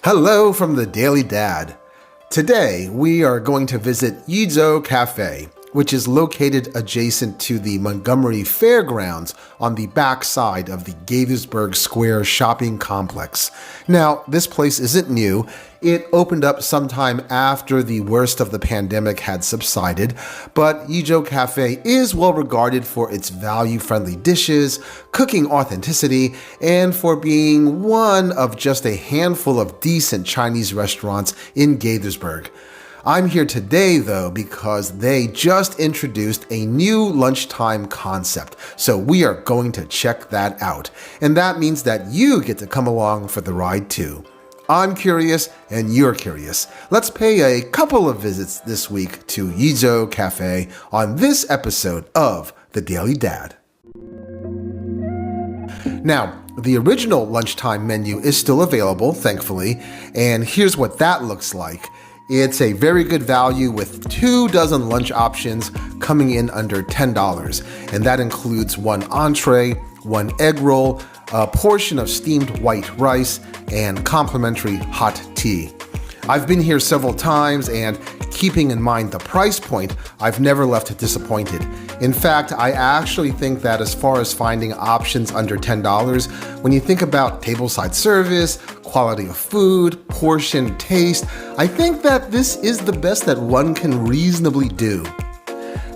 Hello from the Daily Dad. Today we are going to visit Zhou Cafe, which is located adjacent to the Montgomery Fairgrounds on the backside of the Gaithersburg Square shopping complex. Now, this place isn't new. It opened up sometime after the worst of the pandemic had subsided, but Zhou Cafe is well regarded for its value-friendly dishes, cooking authenticity, and for being one of just a handful of decent Chinese restaurants in Gaithersburg. I'm here today, though, because they just introduced a new lunchtime concept, so we are going to check that out. And that means that you get to come along for the ride, too. I'm curious, and you're curious. Let's pay a couple of visits this week to Zhou Cafe on this episode of The Daily Dad. Now, the original lunchtime menu is still available, thankfully, and here's what that looks like. It's a very good value with 24 lunch options coming in under $10, and that includes one entree, one egg roll, a portion of steamed white rice, and complimentary hot tea. I've been here several times, and keeping in mind the price point, I've never left disappointed. In fact, I actually think that as far as finding options under $10, when you think about tableside service, quality of food, portion, taste, I think that this is the best that one can reasonably do.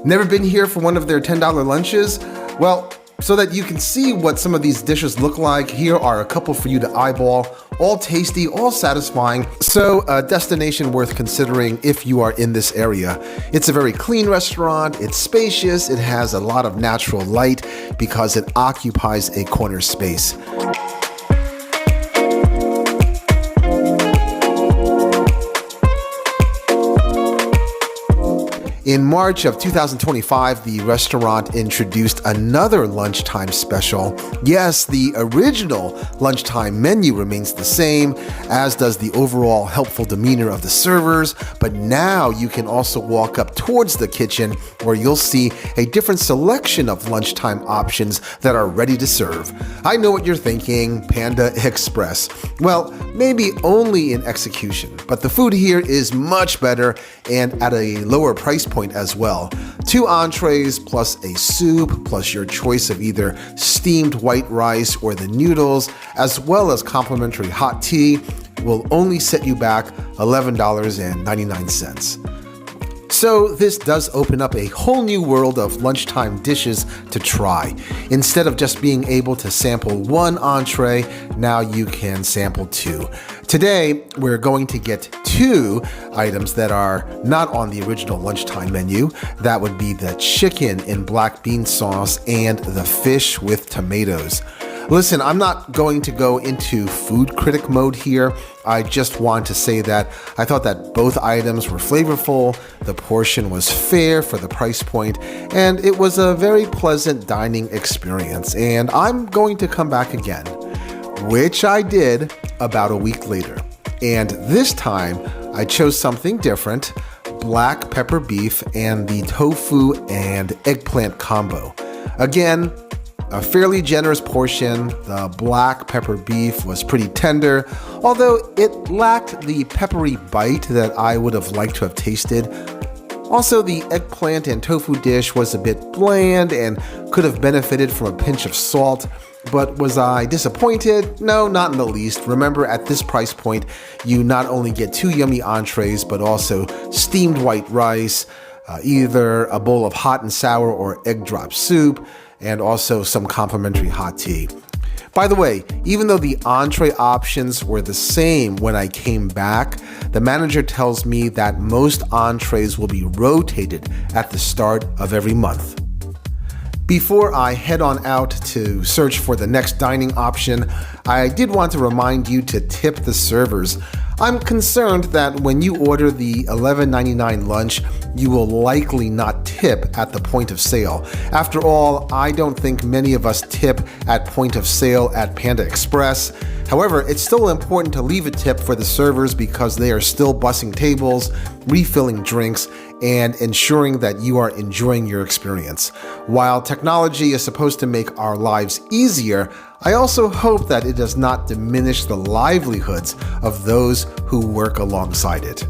Never been here for one of their $10 lunches? Well, so that you can see what some of these dishes look like, here are a couple for you to eyeball. All tasty, all satisfying, so a destination worth considering if you are in this area. It's a very clean restaurant, it's spacious, it has a lot of natural light because it occupies a corner space. In March of 2025, the restaurant introduced another lunchtime special. Yes, the original lunchtime menu remains the same, as does the overall helpful demeanor of the servers, but now you can also walk up towards the kitchen where you'll see a different selection of lunchtime options that are ready to serve. I know what you're thinking, Panda Express. Well, maybe only in execution, but the food here is much better and at a lower price point as well. 2 entrees plus a soup plus your choice of either steamed white rice or the noodles, as well as complimentary hot tea, will only set you back $11.99. So this does open up a whole new world of lunchtime dishes to try. Instead of just being able to sample one entree, now you can sample 2. Today, we're going to get 2 items that are not on the original lunchtime menu. That would be the chicken in black bean sauce and the fish with tomatoes. Listen, I'm not going to go into food critic mode here. I just want to say that I thought that both items were flavorful, the portion was fair for the price point, and it was a very pleasant dining experience, and I'm going to come back again, which I did about a week later. And this time, I chose something different, black pepper beef and the tofu and eggplant combo. Again, a fairly generous portion. The black pepper beef was pretty tender, although it lacked the peppery bite that I would have liked to have tasted. Also, the eggplant and tofu dish was a bit bland and could have benefited from a pinch of salt. But was I disappointed? No, not in the least. Remember, at this price point, you not only get 2 yummy entrees, but also steamed white rice, either a bowl of hot and sour or egg drop soup, and also some complimentary hot tea. By the way, even though the entree options were the same when I came back, the manager tells me that most entrees will be rotated at the start of every month. Before I head on out to search for the next dining option, I did want to remind you to tip the servers. I'm concerned that when you order the $11.99 lunch, you will likely not tip at the point of sale. After all, I don't think many of us tip at point of sale at Panda Express. However, it's still important to leave a tip for the servers because they are still bussing tables, refilling drinks, and ensuring that you are enjoying your experience. While technology is supposed to make our lives easier, I also hope that it does not diminish the livelihoods of those who work alongside it.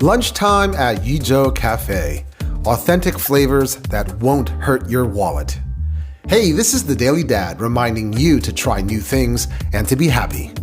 Lunchtime at Zhou Cafe. Authentic flavors that won't hurt your wallet. Hey, this is the Daily Dad reminding you to try new things and to be happy.